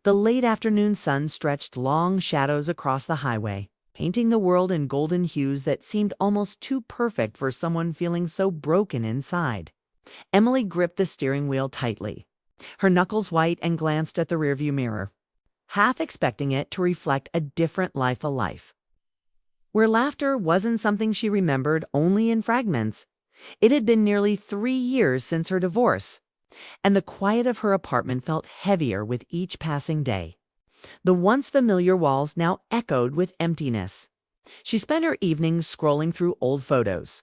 The late afternoon sun stretched long shadows across the highway, painting the world in golden hues that seemed almost too perfect for someone feeling so broken inside. Emily gripped the steering wheel tightly, her knuckles white, and glanced at the rearview mirror, half expecting it to reflect a different life alive, where laughter wasn't something she remembered only in fragments. It had been nearly 3 years since her divorce, and the quiet of her apartment felt heavier with each passing day. The once familiar walls now echoed with emptiness. She spent her evenings scrolling through old photos,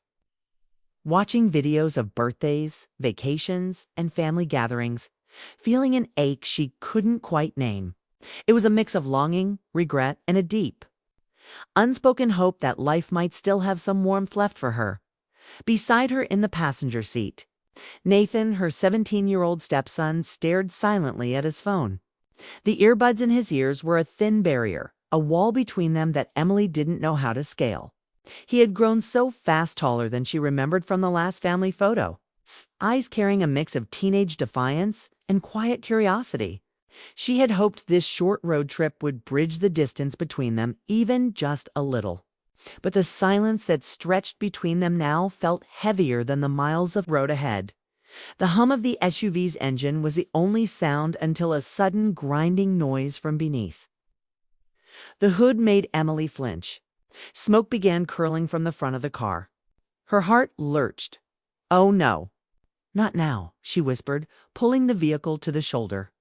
watching videos of birthdays, vacations, and family gatherings, feeling an ache she couldn't quite name. It was a mix of longing, regret, and a deep, unspoken hope that life might still have some warmth left for her. Beside her in the passenger seat, Nathan, her 17-year-old stepson, stared silently at his phone. The earbuds in his ears were a thin barrier, a wall between them that Emily didn't know how to scale. He had grown so fast taller than she remembered from the last family photo, eyes carrying a mix of teenage defiance and quiet curiosity. She had hoped this short road trip would bridge the distance between them even just a little. But the silence that stretched between them now felt heavier than the miles of road ahead. The hum of the SUV's engine was the only sound until a sudden grinding noise from beneath. The hood made Emily flinch. Smoke began curling from the front of the car. Her heart lurched. "Oh no, not now," she whispered, pulling the vehicle to the shoulder.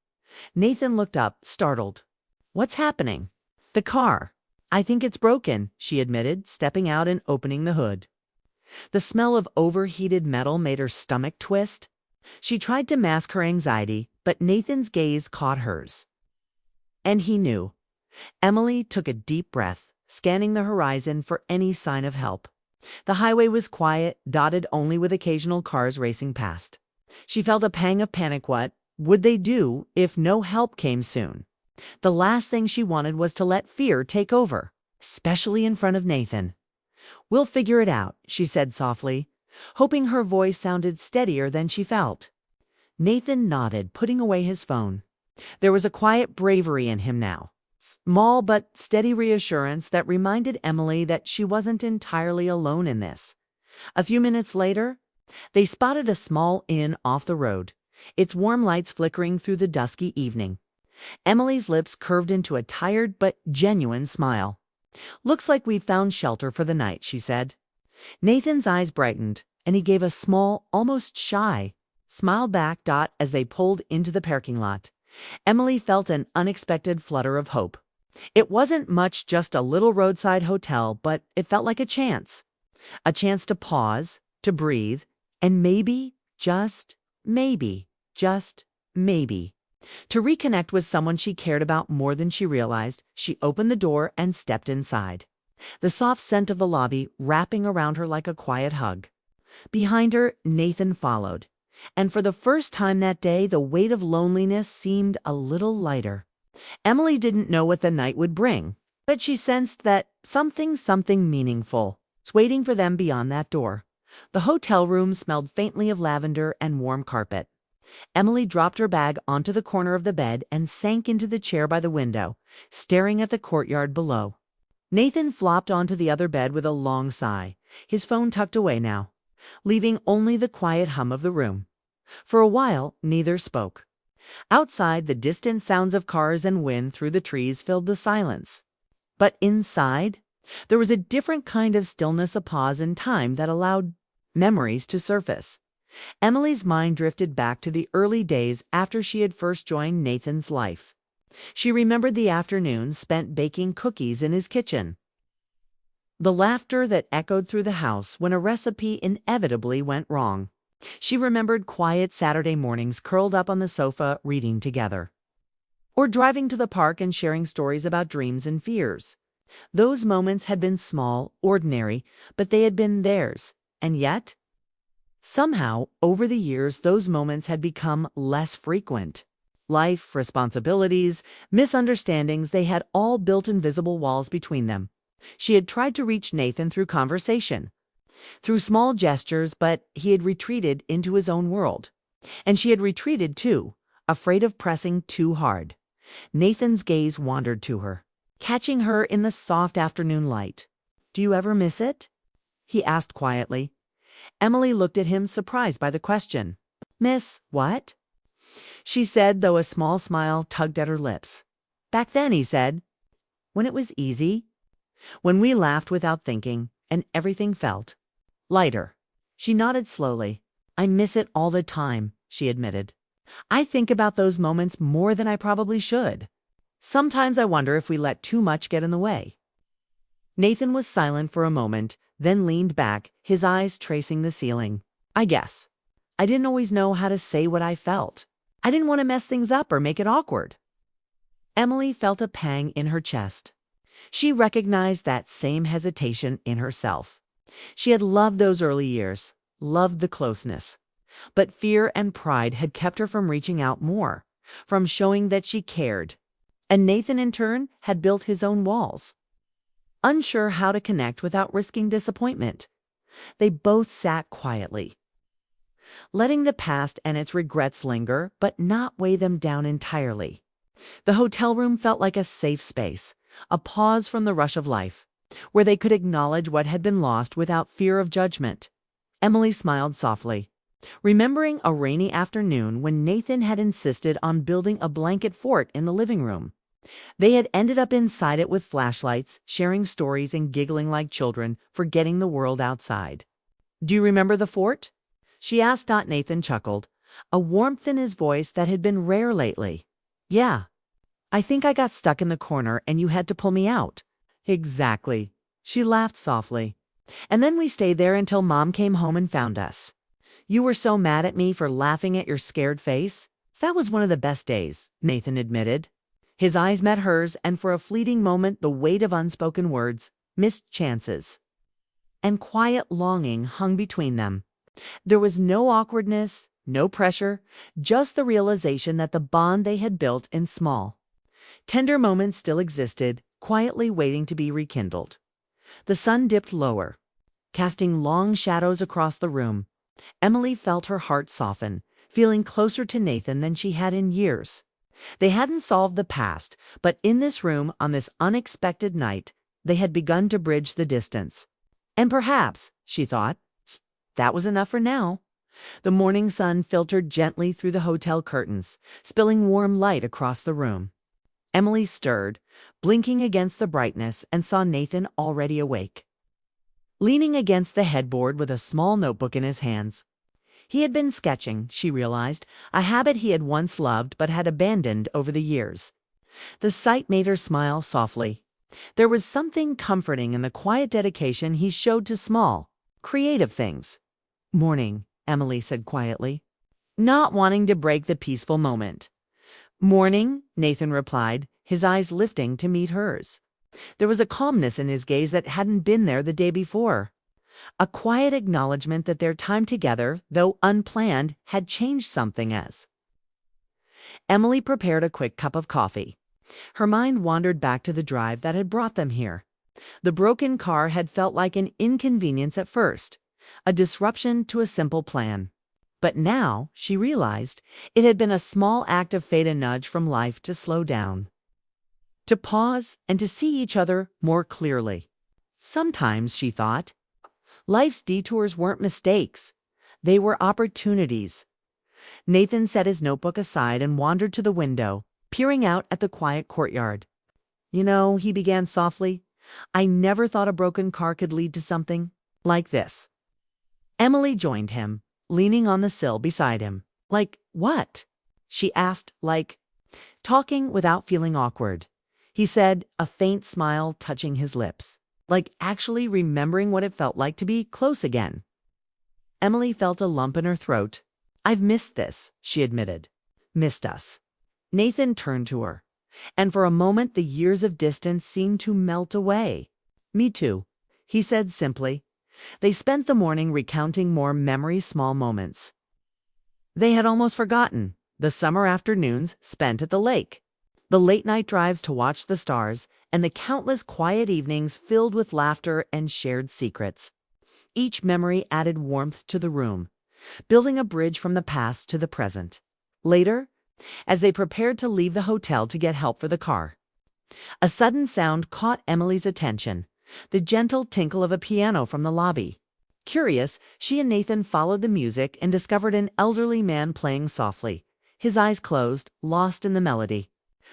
Nathan looked up, startled. "What's happening?" "The car. I think it's broken," she admitted, stepping out and opening the hood. The smell of overheated metal made her stomach twist. She tried to mask her anxiety, but Nathan's gaze caught hers. And he knew. Emily took a deep breath, scanning the horizon for any sign of help. The highway was quiet, dotted only with occasional cars racing past. She felt a pang of panic. What would they do if no help came soon? The last thing she wanted was to let fear take over, especially in front of Nathan. "We'll figure it out," she said softly, hoping her voice sounded steadier than she felt. Nathan nodded, putting away his phone. There was a quiet bravery in him now, small but steady reassurance that reminded Emily that she wasn't entirely alone in this. A few minutes later, they spotted a small inn off the road, its warm lights flickering through the dusky evening. Emily's lips curved into a tired but genuine smile. "Looks like we've found shelter for the night," she said. Nathan's eyes brightened, and he gave a small, almost shy, smile back as they pulled into the parking lot. Emily felt an unexpected flutter of hope. It wasn't much, just a little roadside hotel, but it felt like a chance. A chance to pause, to breathe, and maybe, just maybe, to reconnect with someone she cared about more than she realized. She opened the door and stepped inside, the soft scent of the lobby wrapping around her like a quiet hug. Behind her, Nathan followed, and for the first time that day, the weight of loneliness seemed a little lighter. Emily didn't know what the night would bring, but she sensed that something meaningful was waiting for them beyond that door. The hotel room smelled faintly of lavender and warm carpet. Emily dropped her bag onto the corner of the bed and sank into the chair by the window, staring at the courtyard below. Nathan flopped onto the other bed with a long sigh, his phone tucked away now, leaving only the quiet hum of the room. For a while, neither spoke. Outside, the distant sounds of cars and wind through the trees filled the silence. But inside, there was a different kind of stillness, a pause in time that allowed memories to surface. Emily's mind drifted back to the early days after she had first joined Nathan's life. She remembered the afternoons spent baking cookies in his kitchen, the laughter that echoed through the house when a recipe inevitably went wrong. She remembered quiet Saturday mornings curled up on the sofa reading together, or driving to the park and sharing stories about dreams and fears. Those moments had been small, ordinary, but they had been theirs, and yet, somehow, over the years, those moments had become less frequent. Life, responsibilities, misunderstandings, they had all built invisible walls between them. She had tried to reach Nathan through conversation, through small gestures, but he had retreated into his own world. And she had retreated too, afraid of pressing too hard. Nathan's gaze wandered to her, catching her in the soft afternoon light. "Do you ever miss it?" he asked quietly. Emily looked at him, surprised by the question. "Miss what?" she said, though a small smile tugged at her lips. "Back then," he said, "when it was easy. When we laughed without thinking, and everything felt lighter." She nodded slowly. "I miss it all the time," she admitted. "I think about those moments more than I probably should. Sometimes I wonder if we let too much get in the way." Nathan was silent for a moment, then leaned back, his eyes tracing the ceiling. "I guess. I didn't always know how to say what I felt. I didn't want to mess things up or make it awkward." Emily felt a pang in her chest. She recognized that same hesitation in herself. She had loved those early years, loved the closeness. But fear and pride had kept her from reaching out more, from showing that she cared. And Nathan, in turn, had built his own walls. Unsure how to connect without risking disappointment, they both sat quietly, letting the past and its regrets linger, but not weigh them down entirely. The hotel room felt like a safe space, a pause from the rush of life, where they could acknowledge what had been lost without fear of judgment. Emily smiled softly, remembering a rainy afternoon when Nathan had insisted on building a blanket fort in the living room. They had ended up inside it with flashlights, sharing stories and giggling like children, forgetting the world outside. "Do you remember the fort?" she asked. Nathan chuckled, a warmth in his voice that had been rare lately. "Yeah. I think I got stuck in the corner and you had to pull me out." "Exactly." She laughed softly. "And then we stayed there until Mom came home and found us. You were so mad at me for laughing at your scared face." "That was one of the best days," Nathan admitted. His eyes met hers, and for a fleeting moment the weight of unspoken words, missed chances, and quiet longing hung between them. There was no awkwardness, no pressure, just the realization that the bond they had built in small, tender moments still existed, quietly waiting to be rekindled. The sun dipped lower, casting long shadows across the room. Emily felt her heart soften, feeling closer to Nathan than she had in years. They hadn't solved the past, but in this room, on this unexpected night, they had begun to bridge the distance. And perhaps, she thought, that was enough for now. The morning sun filtered gently through the hotel curtains, spilling warm light across the room. Emily stirred, blinking against the brightness, and saw Nathan already awake, leaning against the headboard with a small notebook in his hands. He had been sketching, she realized, a habit he had once loved but had abandoned over the years. The sight made her smile softly. There was something comforting in the quiet dedication he showed to small, creative things. "Morning," Emily said quietly, not wanting to break the peaceful moment. "Morning," Nathan replied, his eyes lifting to meet hers. There was a calmness in his gaze that hadn't been there the day before. A quiet acknowledgement that their time together, though unplanned, had changed something as Emily prepared a quick cup of coffee. Her mind wandered back to the drive that had brought them here. The broken car had felt like an inconvenience at first, a disruption to a simple plan. But now, she realized, it had been a small act of fate, a nudge from life to slow down, to pause, and to see each other more clearly. Sometimes, she thought, life's detours weren't mistakes. They were opportunities. Nathan set his notebook aside and wandered to the window, peering out at the quiet courtyard. "You know," he began softly, "I never thought a broken car could lead to something like this." Emily joined him, leaning on the sill beside him. "Like what?" she asked, talking without feeling awkward. He said, a faint smile touching his lips. "Like actually remembering what it felt like to be close again." Emily felt a lump in her throat. "I've missed this," she admitted. "Missed us." Nathan turned to her, and for a moment the years of distance seemed to melt away. "Me too," he said simply. They spent the morning recounting more memory small moments they had almost forgotten: the summer afternoons spent at the lake, the late-night drives to watch the stars, and the countless quiet evenings filled with laughter and shared secrets. Each memory added warmth to the room, building a bridge from the past to the present. Later, as they prepared to leave the hotel to get help for the car. A sudden sound caught Emily's attention, the gentle tinkle of a piano from the lobby. Curious, she and Nathan followed the music and discovered an elderly man playing softly, his eyes closed, lost in the melody.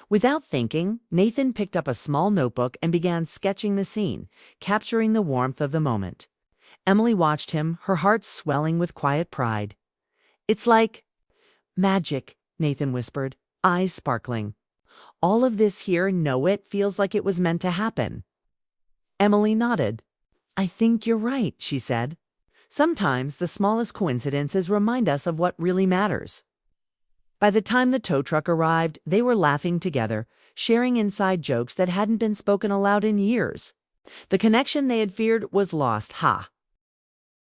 Without thinking, Nathan picked up a small notebook and began sketching the scene, capturing the warmth of the moment. Emily watched him, her heart swelling with quiet pride. "It's like magic," Nathan whispered, eyes sparkling. "All of this here, know it, feels like it was meant to happen." Emily nodded. "I think you're right," she said. "Sometimes the smallest coincidences remind us of what really matters." By the time the tow truck arrived, they were laughing together, sharing inside jokes that hadn't been spoken aloud in years. The connection they had feared was lost,